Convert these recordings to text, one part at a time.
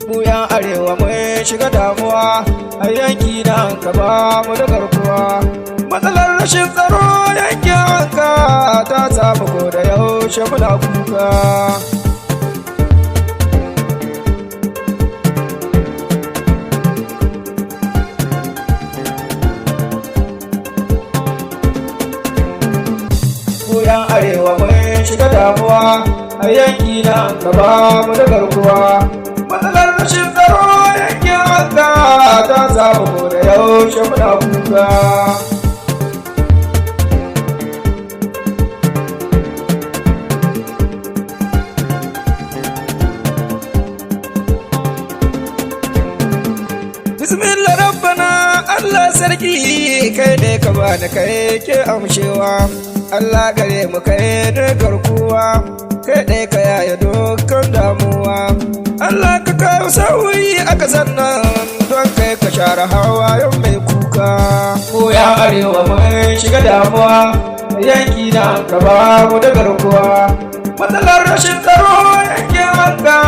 mu yan arewa mun shiga damuwa a yanki na Anka ba mu da garkuwa. Matsalar rashin tsaro yankin Anka ta samu ko da yaushe muna kuka. Mu yan arewa mun shiga damuwa a yanki na Anka ba mu da garkuwa. Matsalar rashin tsaro yankin Anka ta samu ko da yaushe muna kuka. Bismillah rabbana Allah sarki kai ne ka bani kai ke amshewa. Allah gare mu kai ne garkuwa, kai ne ka yaya dukkan damuwa. Allah ka kawo sauyi a kasan nan don kai ka share hawayen mai kuka. Mu ya arewa mun shiga damuwa yanki na Anka ba mu da garkuwa. Matsalar rashin tsaro yankin Anka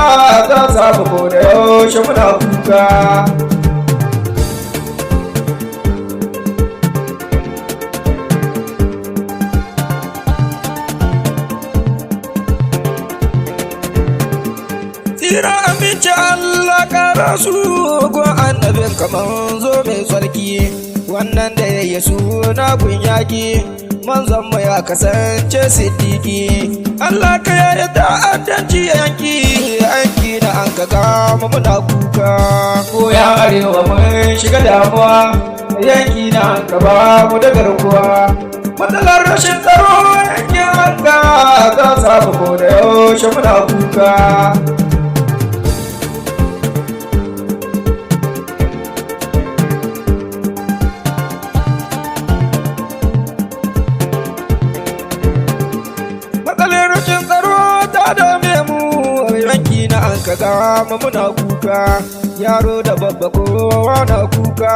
ta samu ko da yaushe muna kuka. Tsira aminci Allah kara su go annabin kaman zo mai tsarki, wannan da ya yi suna gun yaƙi manzon mu ya kasance siddiƙi. Allah ka yaya ta'addanci yanki na Anka gama muna kuka. Ko ya arewa mun shiga damuwa yanki na Anka ba mu da garkuwa. Matsalar rashin tsaro yankin Anka ta samu ko da yaushe muna kuka. Matsalar rashin tsaro ta dame mu yanki na Anka gama muna kuka. Yaro da babba kowa na kuka,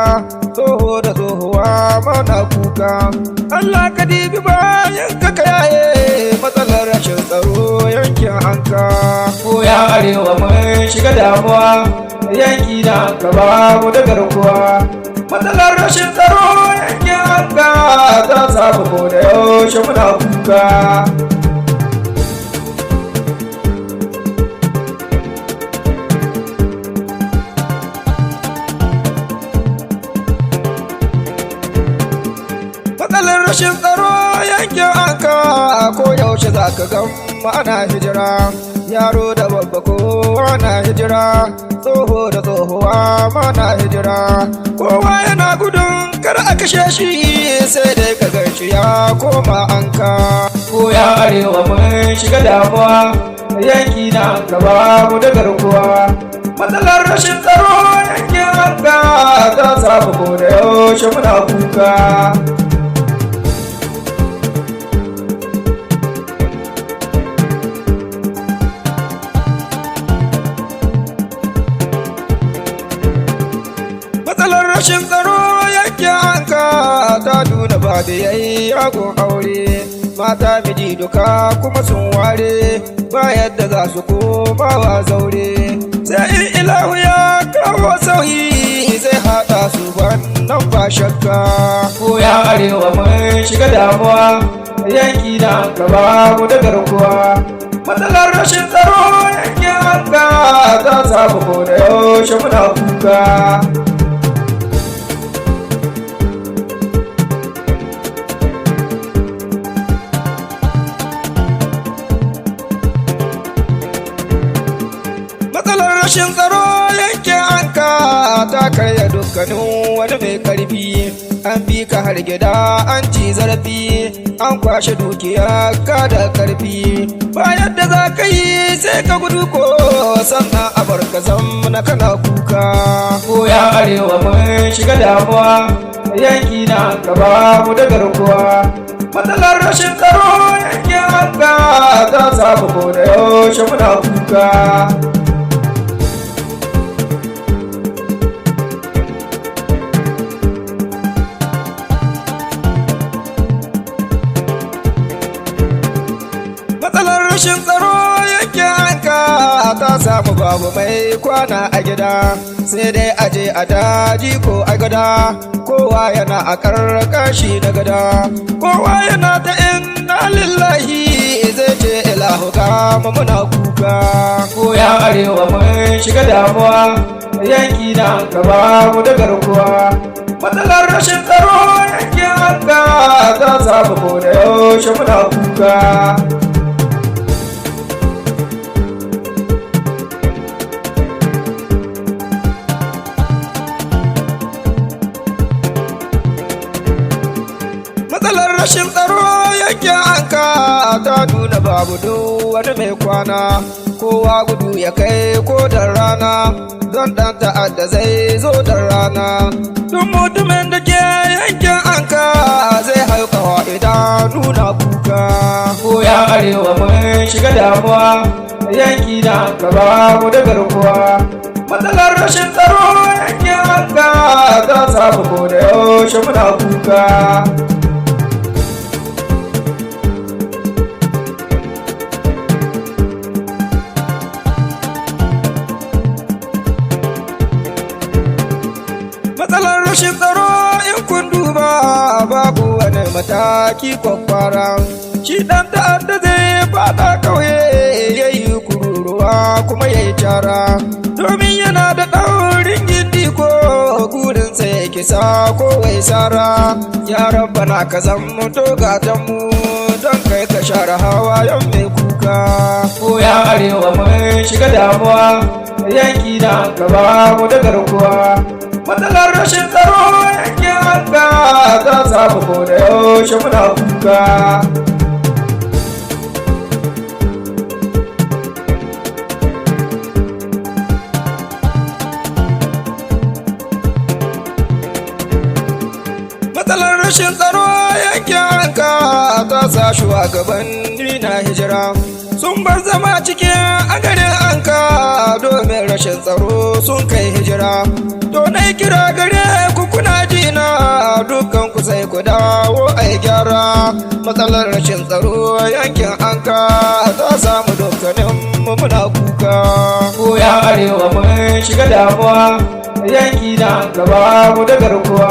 tsoho da tsohuwa mana kuka. Allah ka dibi bayan ka yaye matsalar rashin tsaro yankin Anka. Ko ya arewa mun shiga damuwa yanki na Anka ba mu da garkuwa. Matsalar rashin tsaro yankin Anka ta samu ko da yaushe muna kuka. Matsalar rashin tsaro yankin Anka ko yaushe za ka gan ana hijira. Yaro da babba kowa na hijira, tsoho da tsohuwa mana hijira. Kowa yana gudun kar a kashe shi sai dai ka ganshi ya koma Anka. Ko ya arewa mun shiga damuwa yanki na Anka ba mu da garkuwa. Matsalar rashin tsaro yankin Anka ta samu ko da yaushe muna kuka. Matsalar rashin tsaro yankin Anka ta nuna ba da yayi ragon aure. Mata miji duka kuma sun ware, ba yadda za su koma wa zaure. Sai in ilahu ya kawo sauyi zai haɗa su wannan ba shakka. Ko ya arewa mun shiga damuwa yanki na Anka ba mu da garkuwa. Matsalar rashin tsaro yankin Anka ta samu ko da yaushe muna kuka. Matsalar rashin tsaro yankin Anka ta karya dukkanin wani mai karfi. An bi ka har gida an ci zarafi, an kwashe dukiya ka da karfi. Ba yadda za ka yi sai ka gudu ko sannan a barka zamna kana kuka. Ko ya arewa mun shiga damuwa yanki na Anka ba mu da garkuwa. Matsalar rashin tsaro yankin Anka ta samu ko da yaushe muna kuka. Matsalar rashin tsaro yankin Anka ta samu ba babu mai kwana a gida sai dai aje a daji ko a gada kowa yana a karkashi na gada kowa yana ta inna lillahi zai ce ilahu ga muna kuka ko ya arewa mun shiga damuwa yanki na gaba mu da garkuwa matsalar rashin tsaro yankin Anka ta samu ko da yaushe muna kuka matsalar rashin tsaro yankin Anka ta nuna babu duk wani mai kwana kowa gudu ya kai ko da rana don ɗan ta'adda zai zo da rana duk mutumin da ke yankin Anka zai haukawa idan nuna kuka ko ya arewa mun shiga damuwa yanki na Anka babu da garkuwa matsalar rashin tsaro yankin Anka ta samu ko da yaushe muna kuka matsalar rashin tsaro in kun duba babu wani mataki kwakwara shi dan ta'adda zai fada kauye yayi kururuwa kuma yayi cara domin yana da daurin gindi ko gurin sai kisa ko wai sara ya rabbana ka zammu to gatanmu don kai ka share hawayen mai kuka ko ya arewa mun shiga damuwa yanki na gaba mu da garkuwa matsalar rashin tsaro yankin Anka ta samu ko da yaushe muna kuka matsalar rashin tsaro yankin Anka ta sa shugabanni na hijira sun bar zama cikin a garin Anka domin rashin tsaro sun kai hijira to na kira gare ku kuna jina dukkan ku sai ku dawo ai gyara matsalar rashin tsaro yankin Anka ta samu dukkanin mu muna kuka ko ya arewa mun shiga damuwa yanki na Anka babu da garkuwa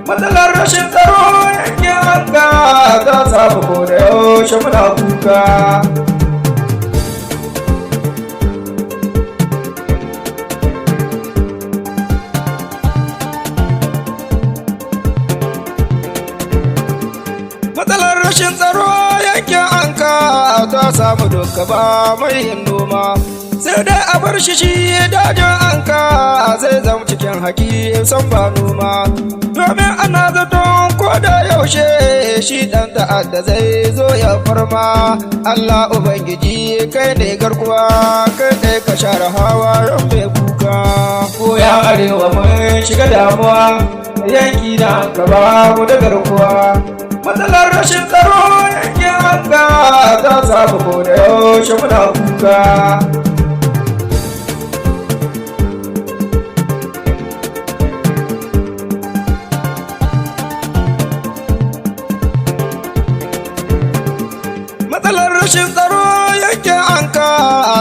matsalar rashin tsaro yankin Anka ta samu ko da yaushe muna kuka matsalar rashin tsaro yankin Anka ta samu duka ba mai yin noma sai dai a bar shi dajin Anka zai zama cikin haki san ba noma domin ana zaton ko da yaushe shi dan ta'adda zai zo ya farma Allah ubangiji kai ne garkuwa kai ne ka share hawayen mai kuka ko ya arewa mun shiga damuwa yanki na Anka babu da garkuwa matsalar rashin tsaro yankin Anka ta samu ko da yaushe muna kuka matsalar rashin tsaro yankin Anka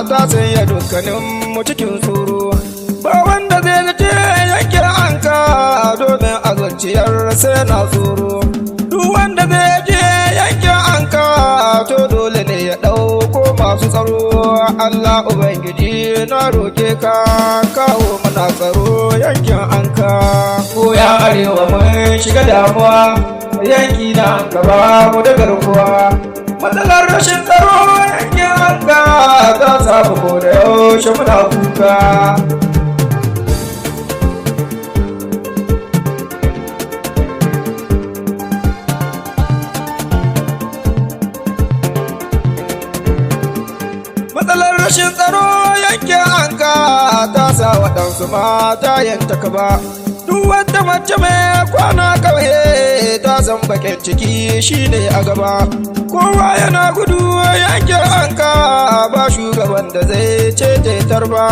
ta sanya dukkanin mu cikin tsoro ba wanda zai zace yankin Anka domin a zuciyar sai na tsoro duk wanda zai je yankin Anka to dole ne ya ɗauko masu tsaro Allah ubangiji na roke ka kawo mana tsaro yankin Anka ko ya arewa mun shiga damuwa yanki na Anka babu da garkuwa matsalar rashin tsaro yankin Anka ta samu ko da yaushe muna kuka matsalar rashin tsaro yankin Anka ta sa waɗansu mata yanta ka ba duk wanda mace mai kwana kauye ta san bakin ciki shine a gaba kowa yana gudu yankin Anka ba shugaban da zai cece tarba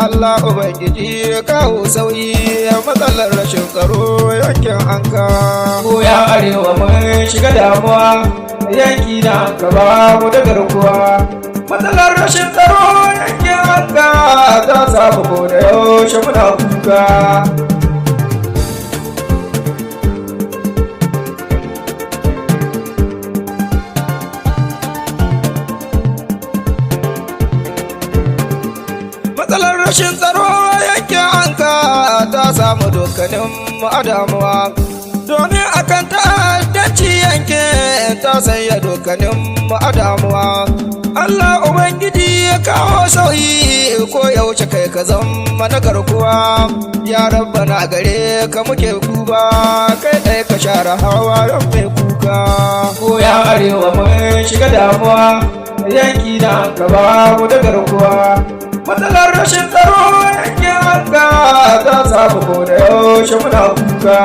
Allah ubangiji kawo sauyi matsalar rashin tsaro yankin Anka ko ya arewa mun shiga damuwa yanki na Anka babu da garkuwa matsalar rashin tsaro yankin Anka ta samu ko da yaushe muna kuka. Matsalar rashin tsaro yankin Anka ta samu dukkanin mu a damuwa, domin akan ta'addanci yankin ta sanya dukkanin mu a damuwa. Allah Ubangiji ya kawo sauyi ko yaushe kai ka zama na garkuwa, ya rabbana gare ka muke duba, kai ɗaya ka share hawa don mai kuka. Ko ya arewa mun shiga damuwa, yanki na Anka ba mu da garkuwa. Matsalar rashin tsaro yankin Anka ta samu ko da yaushe muna kuka.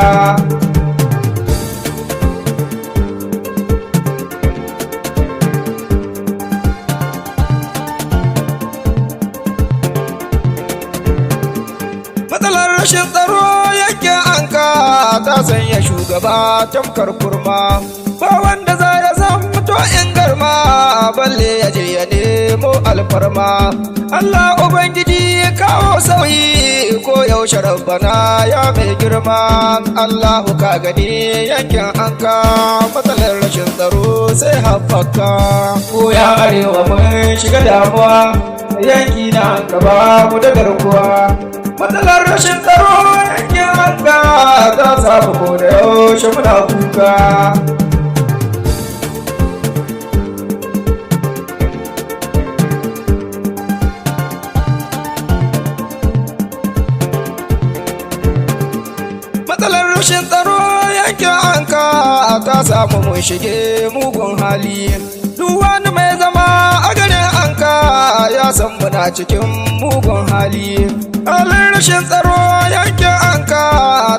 Matsalar rashin tsaro yankin Anka ta sanya shugaba tamkar kurma, ba wanda za ya zamto in garma, balle ya je ya nemo alfarma. Allah Ubangiji ya kawo sauyi ko yaushe rabbana ya mai girma. Allahu ka gani yankin Anka matsalar rashin tsaro sai haɓaka. Ko ya arewa mun shiga damuwa, yanki na Anka ba mu da garkuwa. Matsalar rashin tsaro yankin Anka ta samu ko da yaushe muna kuka. Matsalar rashin tsaro yankin Anka ta samu mun shige mugun hali, duk wani mai zama a garin Anka ya san muna cikin mugun hali. Halin rashin tsaro yankin Anka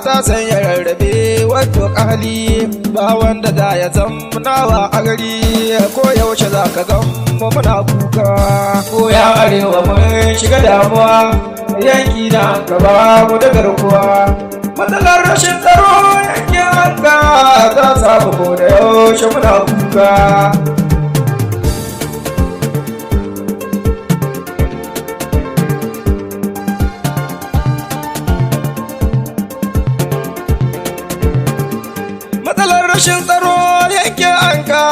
ta sanya rarrabe wato ƙali, ba wanda da ya zamnawa a gari, ko yaushe za ka gamba muna kuka. Ko ya arewa mun shiga damuwa, yanki na Anka ba mu da garkuwa. Matsalar rashin tsaro yankin Anka ta samu ko da yaushe muna kuka. Matsalar rashin tsaro yankin Anka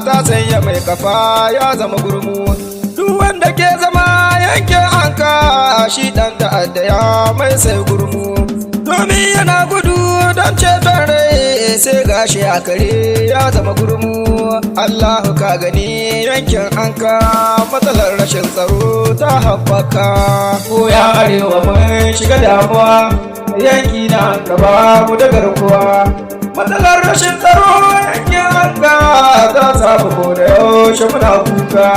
ta sanya mai kafa ya zama gurmu, duk wanda ke zama yankin Anka shi ɗan ta'adda ya mai sai gurmu, domin yana gudu don ceton rai sai gashi a kare ya zama gurmu. Allahu ka gani yankin Anka matsalar rashin tsaro ta haɓaka. Ko ya arewa mun shiga damuwa, yanki na Anka ba mu da garkuwa. Matsalar rashin tsaro yankin Anka ta samu ko da yaushe muna kuka.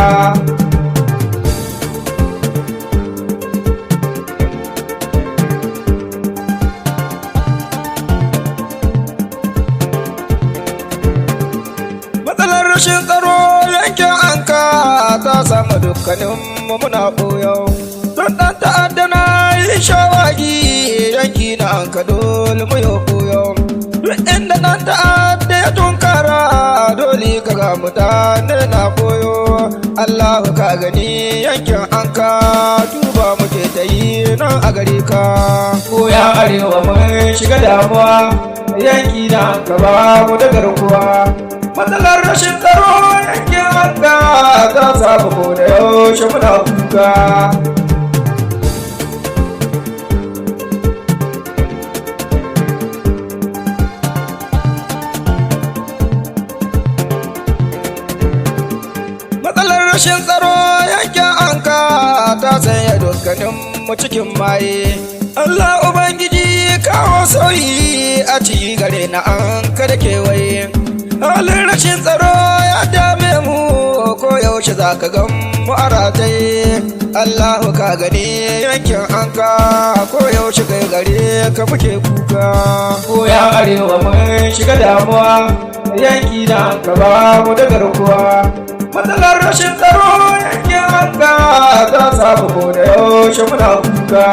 Matsalar rashin tsaro yankin Anka ta samu dukkanin mu muna ɓoyo, don ɗan ta'adda na yi shawagi yanki na Anka dole mu yi ɓoyo. Duk inda ɗan ta'adda ya tunkara dole ka ga mutane na ɓoyo. Allahu ka gani yankin Anka duba muke ta yi nan a gare ka. Ko ya arewa mun shiga damuwa, yanki na Anka ba mu da garkuwa. Matsalar rashin tsaro yankin Anka ta samu ko da yaushe muna kuka. Matsalar rashin tsaro yankin Anka ta sanya dukkanin mu cikin maye. Allah Ubangiji kawo sauyi a ci gare na Anka da kewaye. Halin rashin tsaro ya dame mu ko yaushe za ka gan mu a rataye. Allahu ka gani yankin Anka ko yaushe kai gare ka muke kuka. Ko ya arewa mun shiga damuwa, yanki na Anka ba mu da garkuwa. Matsalar rashin tsaro yankin Anka ta samu ko da yaushe muna kuka.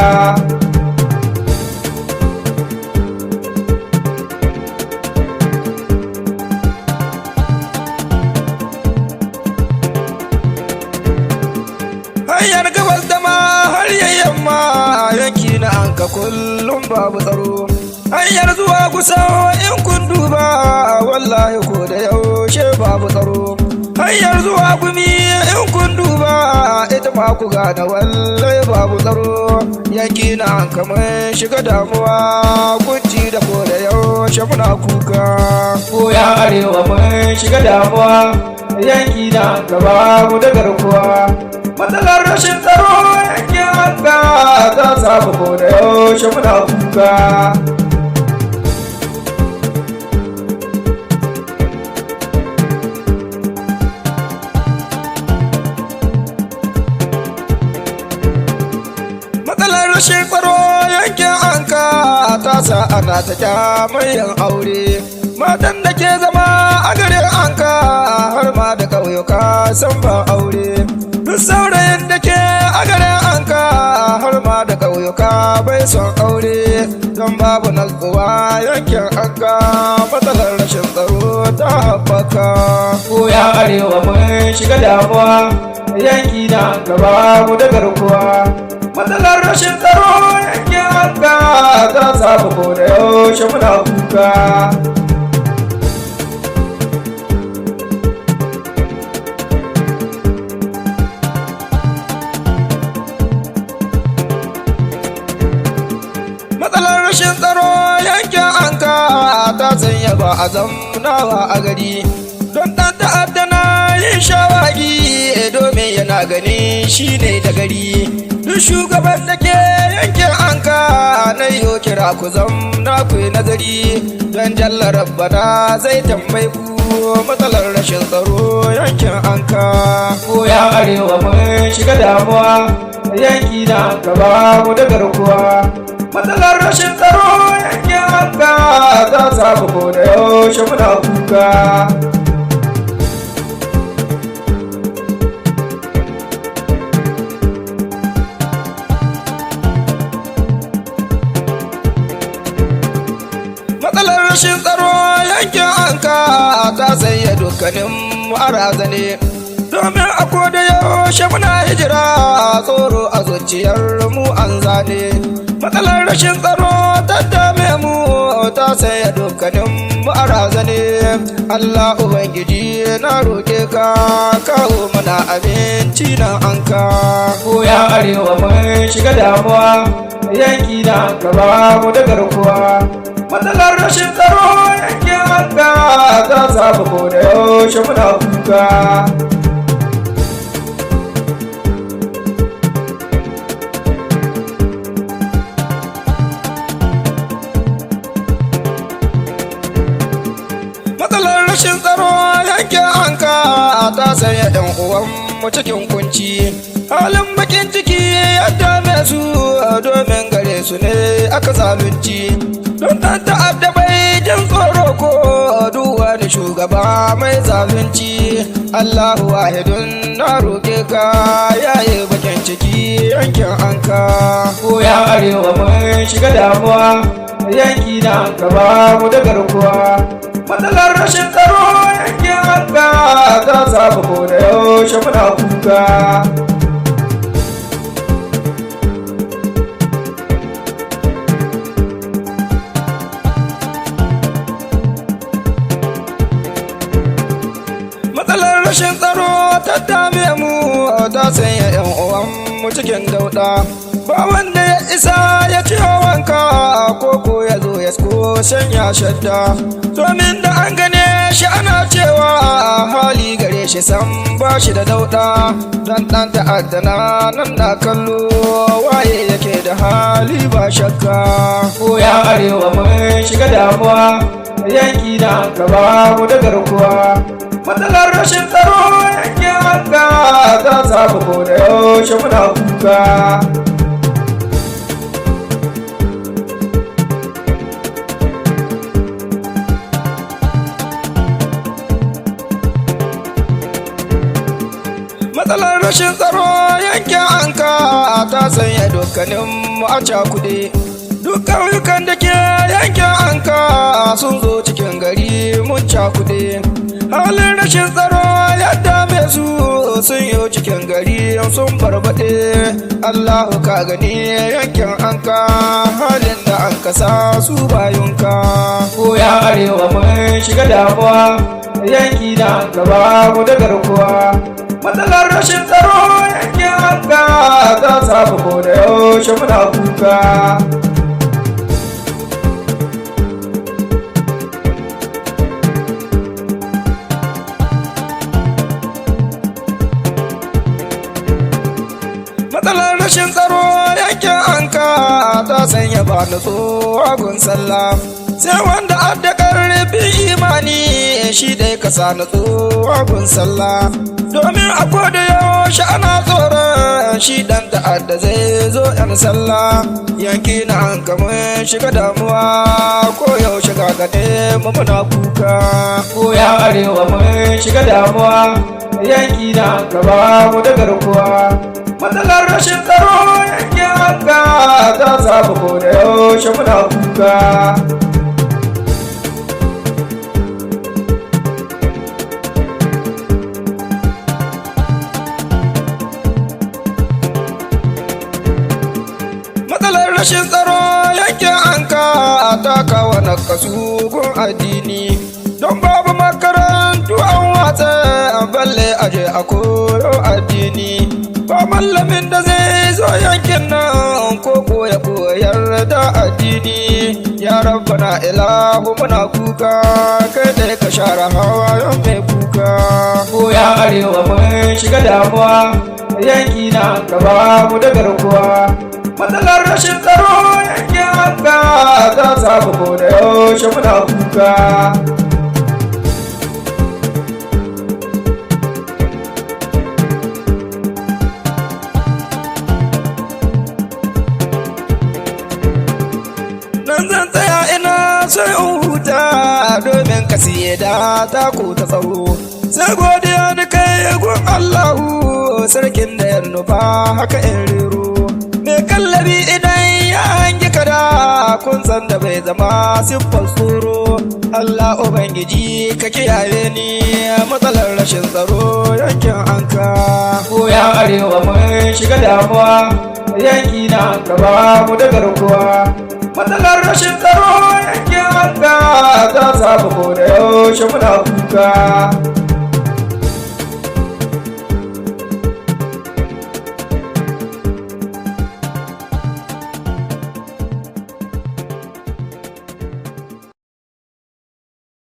yanki na Anka kullum babu tsaro. Hanyar zuwa kusa in kun duba wallahi ko da yaushe babu tsaro. Hanyar zuwa gumi in kun duba ita ma ku gane wallahi babu tsaro. Yanki na Anka mun shiga damuwa kunci da ko da yaushe muna kuka. Ko ya arewa mun shiga damuwa yanki na Anka babu da garkuwa. Matsalar rashin tsaro yankin Anka ta samu ko da yaushe muna kuka. Rashin tsaro yankin Anka ta sa ana ta kyamar yin aure. Matan da ke zama a garin Anka har ma da ƙauyuka sun ba aure. Duk saurayin da ke a garin Anka har ma da ƙauyuka bai son aure. Don babu natsuwa yankin Anka matsalar rashin tsaro ta haɓaka. Ko ya arewa mun shiga damuwa yanki na Anka babu da garkuwa. Matsalar rashin tsaro yankin Anka ta samu ko da yaushe muna kuka. Matsalar rashin tsaro yankin Anka ta sanya ba a zamnawa a gari. Don ɗan ta'adda na yin shawagi domin yana gani shi ne da gari. Duk shugaban da ke yankin Anka na yo kira ku zamna ku yi nazari. Don jalla rabbana zai tambayi ku matsalar rashin tsaro yankin Anka. Ko ya arewa mun shiga damuwa yanki na Anka babu da garkuwa. Matsalar rashin tsaro yankin Anka ta samu ko da yaushe muna kuka. Matsalar rashin tsaro yankin Anka ta sanya dukkanin mu a razane. Domin a koda yaushe muna hijira tsoro a zuciyar mu an zane. Matsalar rashin tsaro ta dame mu ta sanya dukkanin mu a razane. Allah Ubangiji na roƙe ka kawo mana abinci na Anka. Ko ya arewa mun shiga damuwa yanki na Anka babu da garkuwa. Matsalar rashin tsaro yankin Anka ta samu ko da yaushe muna kuka. Matsalar rashin tsaro yankin Anka ta sanya ɗan uwanmu cikin kunci. Halin bakin ciki ya dame su domin gare su ne aka zalunci. Don ɗan ta'adda bai jin tsoro ko duwa da shugaba mai zalunci. Allahu wahidun na roƙe ka yaye bakin ciki yankin Anka. Ko ya arewa mun shiga damuwa yanki na Anka babu da garkuwa. Matsalar rashin tsaro yankin Anka ta samu ko da yaushe muna kuka. Matsalar rashin tsaro ta dame mu ta sanya 'yan uwanmu cikin dauɗa. Ba wanda ya isa ya ci wanka ko ya zo ya ko sanya shadda. Domin da an gane shi ana cewa hali gare shi san ba shi da dauɗa. Don ɗan ta'adda nan na kallo waye yake da hali ba shakka. Ko ya arewa mun shiga damuwa yanki na Anka babu da garkuwa. Matsalar rashin tsaro yankin Anka ta samu ko da yaushe muna kuka. Matsalar rashin tsaro yankin Anka ta sanya dukkanin mu a cakuɗe. duk ƙauyukan da ke yankin Anka sun zo cikin gari mun cakuɗe. Halin rashin tsaro ya dame su sun yi cikin gari sun barbaɗe. Allahu ka gani yankin Anka halin da an kasa su bayunka. Ko ya arewa mun shiga damuwa yanki da Anka ba mu da garkuwa. Matsalar rashin tsaro yankin Anka ta samu ko da yaushe muna kuka. Matsalar rashin tsaro yankin Anka ta sanya ba nutsuwa gun sallah. Sai wanda adda karfin imani shi dai ka sa nutsuwa gun sallah. Domin a koda yaushe ana tsoron shi dan ta'adda zai zo yan sallah. Yanki na Anka mun shiga damuwa ko yaushe ga gane mu muna kuka. Ko ya arewa mun shiga damuwa yanki na Anka ba mu da garkuwa. Matsalar rashin tsaro yankin Anka ta samu ko da yaushe muna kuka. Matsalar rashin tsaro yankin Anka ta kawo nakasu gun addini. Don babu makarantu an watsa balle aje a koyo addini. Ba mallamin da zai zo yankin nan ko ya koyar da addini. Ya rabbana ilahu muna kuka kai da ka share hawayen mai kuka. Ko ya arewa mun shiga damuwa yanki na Anka ba mu da garkuwa. Matsalar rashin tsaro yankin Anka ta samu ko da yaushe muna kuka. Zan tsaya ina sai in huta domin ka siye da taku ta tsaro. Sai godiya da kai gun Allahu sarkin da ya nufa haka in rero. Mai kallabi idan ya hangi kada kun san da bai zama siffar tsoro. Allah Ubangiji ka kiyaye ni matsalar rashin tsaro yankin Anka. Ko ya arewa mun shiga damuwa yanki na Anka ba mu da garkuwa. Matsalar rashin tsaro yankin Anka ta samu ko da yaushe muna kuka.